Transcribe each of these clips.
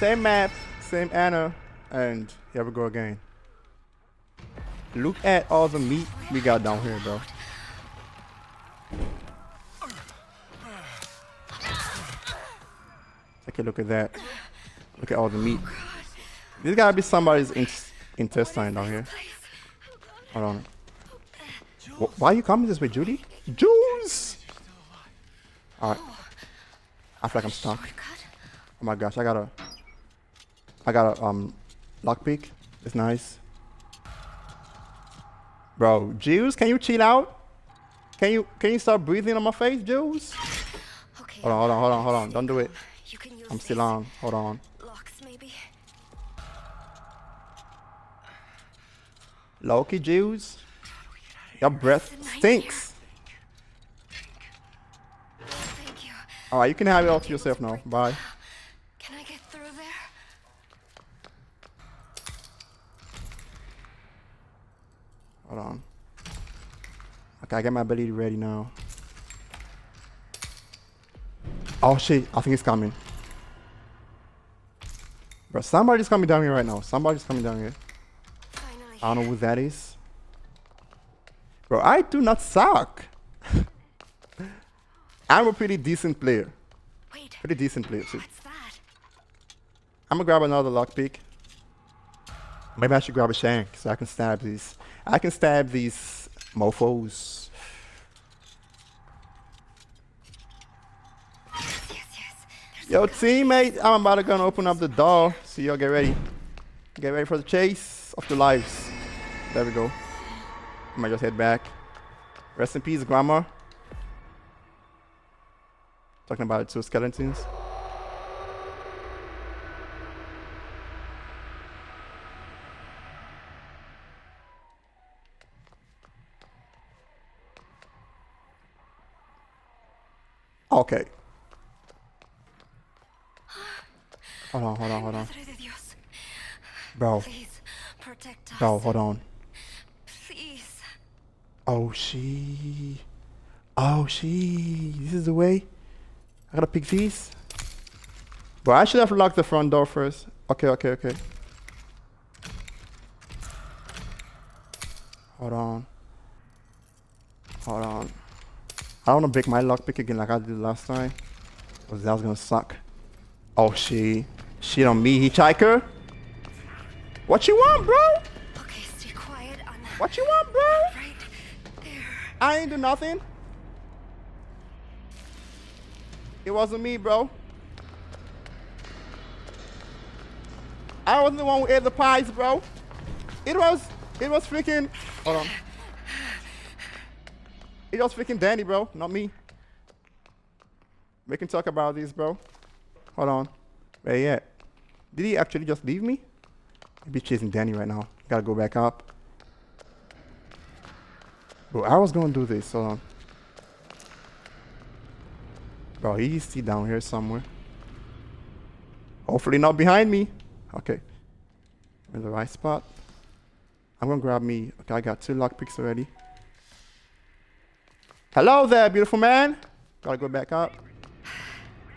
Same map, same Anna, and here we go again. Look at all the meat we got down here, bro. Take a look at that. Look at all the meat. This gotta be somebody's intestine down here. Hold on. Why are you coming this way, Judy? Juice! Alright. I feel like I'm stuck. Oh my gosh, I got a lockpick. It's nice. Bro, Juice, can you chill out? Can you start breathing on my face, Juice? Okay. Hold on. Don't do it. I'm still on. Hold on. Locks, maybe. Loki, Juice. Your breath stinks. Thank you. Alright, you can have it all to yourself now. Bye. Can I get through there? Hold on. Okay, I got my ability ready now. Oh shit, I think it's coming. Bro, somebody's coming down here right now. Somebody's coming down here. Finally. I don't know who that is. Bro, I do not suck. I'm a pretty decent player. Wait. Pretty decent player too. What's that? I'm gonna grab another lockpick. Maybe I should grab a shank so I can stab these. I can stab these mofos. Yes. Yo, teammate, I'm about to gonna open up the door. So y'all get ready. Get ready for the chase of the lives. There we go. I might just head back. Rest in peace, Grandma. Talking about two skeletons. Okay. Hold on. Bro. Please protect us. Bro, hold on. Please. Oh, she. This is the way. I gotta pick these. Bro, I should have locked the front door first. Okay. Hold on. I don't wanna break my lockpick again like I did last time. Cause that was gonna suck. Oh, shit on me, hitchhiker. What you want, bro? Okay, stay quiet on that. What you want, bro? Right there. I ain't do nothing. It wasn't me, bro. I wasn't the one who ate the pies, bro. It was freaking. Hold on. It was freaking Danny, bro, not me. We can talk about this, bro. Hold on. Where he at? Did he actually just leave me? He'd be chasing Danny right now. Gotta go back up. Bro, I was gonna do this. Hold on. Bro, he's still down here somewhere. Hopefully not behind me. Okay. In the right spot. I'm gonna grab me. Okay, I got 2 lockpicks already. Hello there, beautiful man. Gotta go back up.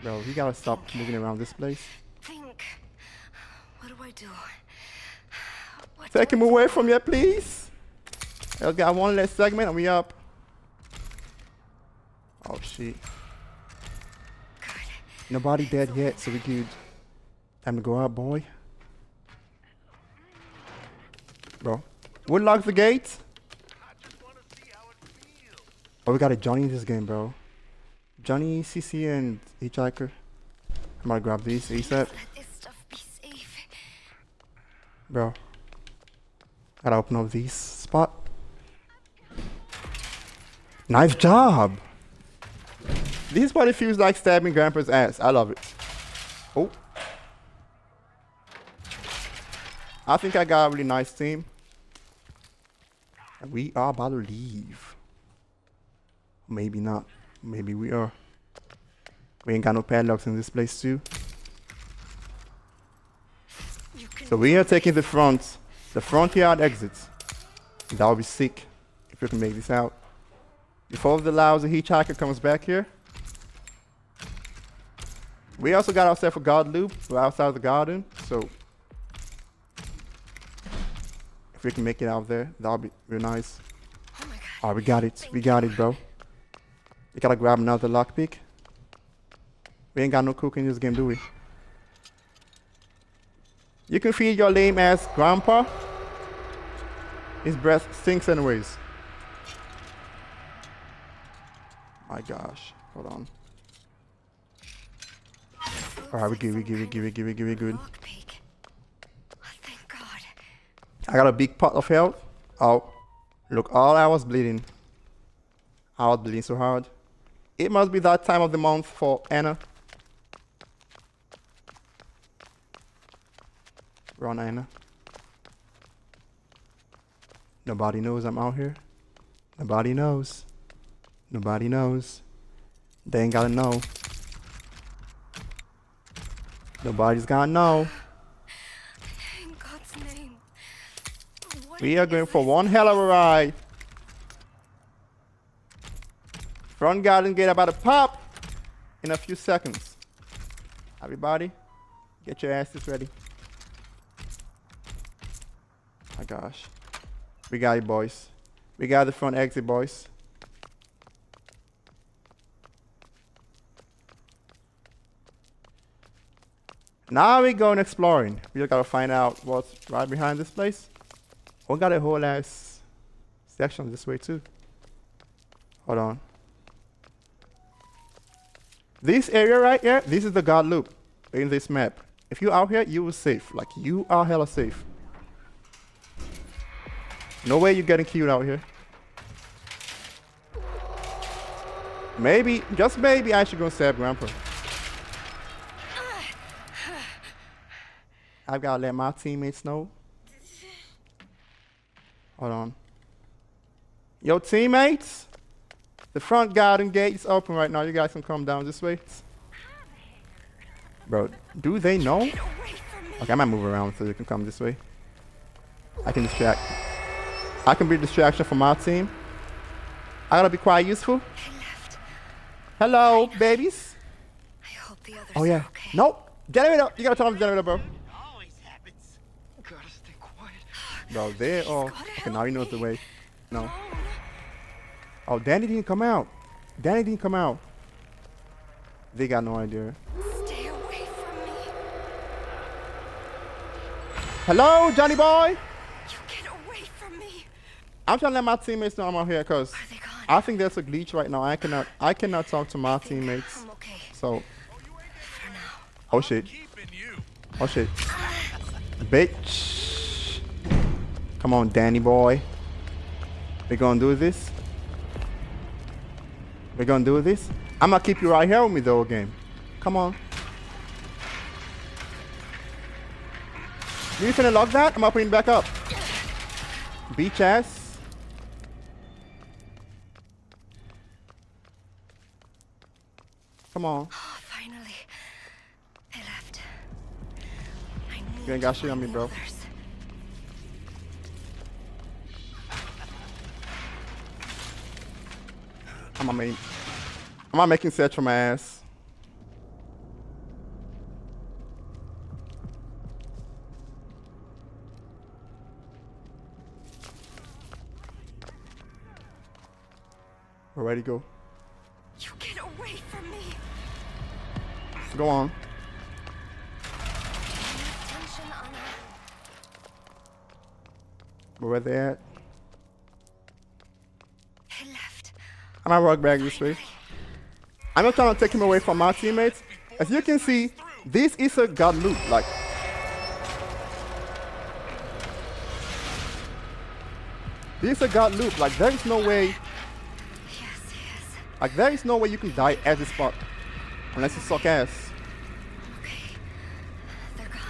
Bro, you gotta stop moving around this place. Think. What do I do? Take him away from here, please. I got one less segment and we up. Oh shit. Good. Nobody dead yet, so we good. Time to go out, boy. Bro, we'll lock the gate. Oh, we got a Johnny in this game, bro. Johnny, CC, and Hitchhiker. I'm gonna grab these ASAP. Let this stuff be safe. Bro. Gotta open up these spot. Nice job! This is what it feels like stabbing Grandpa's ass. I love it. Oh. I think I got a really nice team. We are about to leave. Maybe not. Maybe we are. We ain't got no padlocks in this place too. So we are taking the front yard exits. That would be sick if we can make this out. Before the lousy hitchhiker comes back here. We also got ourselves a god loop. We're outside the garden, so if we can make it out there, that'll be real nice. Oh my god. Oh, we got it. We got it, bro. We gotta grab another lockpick. We ain't got no cook in this game, do we? You can feed your lame ass grandpa. His breath stinks anyways. My gosh. Hold on. Alright, we good. Lockpick. Oh, thank God. I got a big pot of health. Oh, look, all I was bleeding. I was bleeding so hard. It must be that time of the month for Anna. Run, Anna. Nobody knows I'm out here. Nobody knows. Nobody knows. They ain't gotta know. Nobody's gonna know. In God's name. What We are is going for this? one hell of a ride. Front garden gate about to pop in a few seconds. Everybody, get your asses ready. My gosh. We got it, boys. We got the front exit, boys. Now we going exploring. We just gotta find out what's right behind this place. We got a whole ass section this way too. Hold on. This area right here, this is the God loop in this map. If you're out here, you are safe. Like, you are hella safe. No way you're getting killed out here. Maybe, just maybe, I should go stab Grandpa. I've got to let my teammates know. Hold on. Yo, teammates, the front garden gate is open right now. You guys can come down this way. Bro, do they know? Get away from me. Okay, I might move around so you can come this way. I can distract. I can be a distraction for my team. I gotta be quite useful. They left. Hello, babies. I hope the others Oh yeah. are okay. Nope. Generator. You gotta turn off the generator, bro. Always happens. Gotta stay quiet. Bro, they all. gotta Okay, now help he knows the me. way. No. Alone. Oh, Danny didn't come out. Danny didn't come out. They got no idea. Stay away from me. Hello, Johnny boy. You get away from me. I'm trying to let my teammates know I'm out here because Are they gone? I think there's a glitch right now. I cannot talk to my teammates. I'm okay. So, For now. oh shit. Keeping you. Oh shit. Bitch. Come on, Danny boy. We gonna do this? We gonna do this? I'm gonna keep you right here with me though, game. Come on. You finna lock that? I'm gonna bring it back up. Beach ass. Come on. Oh, finally. They left. I need You ain't got to shit on me, find bro. the others. I'm not making search for my ass. We're ready to go. You get away from me. Go on. Attention, Anna. Where they at? They left. I'm gonna walk back this way. I'm not trying to take him away from my teammates. As you can see, this is a god loop. Like, this is a god loop. Like, there is no way. Yes, yes. Like, there is no way you can die at this spot unless you suck ass. Okay. They're gone.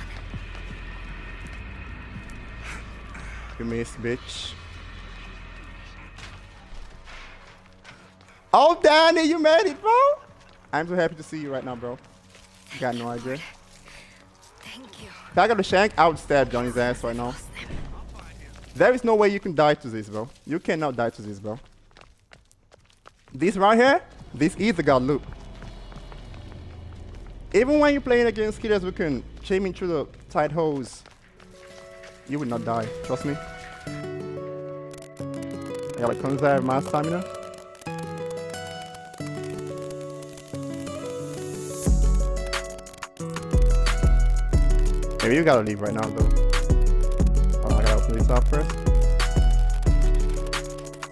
You missed, bitch. Oh, Danny, you made it, bro. I'm so happy to see you right now, bro. You got no idea. Thank you. If I got a shank, I would stab Johnny's ass right now. Lost them. There is no way you can die to this, bro. You cannot die to this, bro. This right here, this is the god loop. Even when you're playing against killers who can chain through the tight holes, you will not die. Trust me. I gotta conserve my stamina. Maybe you gotta leave right now though. Oh, I gotta open this up first.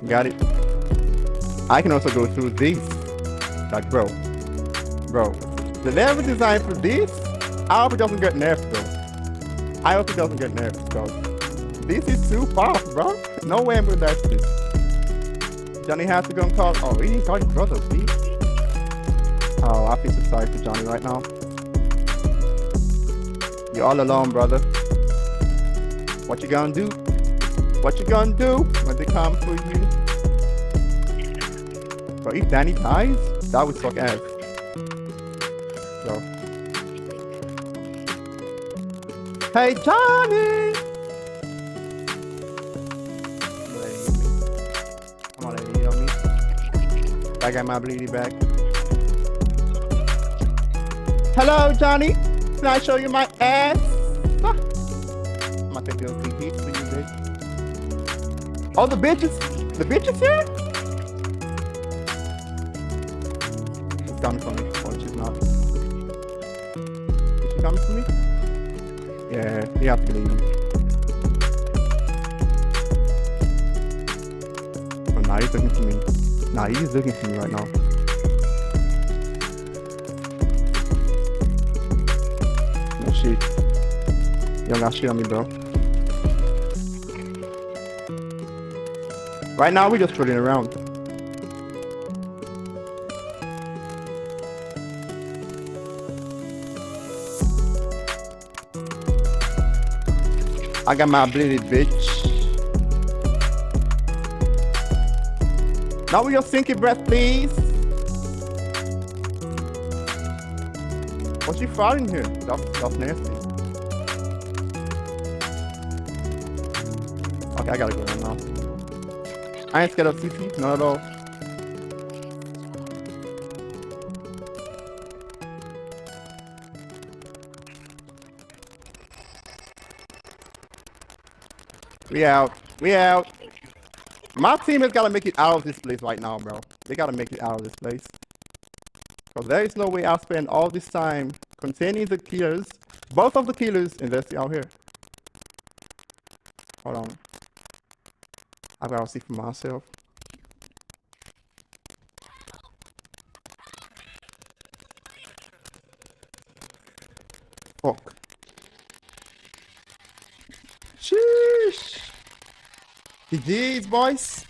Got it. I can also go through these. Like, bro. The level design for this, I hope it doesn't get nerfed though. I hope it doesn't get nerfed because this is too fast, bro. No way I'm gonna dash this. Johnny has to go and call. Oh, he didn't call his brother, see? Oh, I feel so sorry for Johnny right now. You're all alone, brother. What you gonna do? What you gonna do when they come for you? But if Danny dies, that would suck ass. So. Hey, Johnny! Come on, lady, on me. I got my bleedy back. Hello, Johnny. Can I show you my ass? Ah. I'm gonna take those big hits for you, bitch. Oh, the bitches here? She's coming for me. Oh, she's not. Is she coming for me? Yeah, you have to leave me. Oh, now he's looking for me. Nah, he's looking for me right now. No shit. You don't got shit on me, bro. Right now, we're just trolling around. I got my bleeded bitch. Now with your stinky breath, please. What's she farting here? That's nasty. Okay, I gotta go now. I ain't scared of CP, not at all. We out. We out. My team has got to make it out of this place right now, bro. They got to make it out of this place. Because there is no way I'll spend all this time containing the killers. Both of the killers investing out here. Hold on. I gotta see for myself. Fuck. Sheesh. GG's, boys.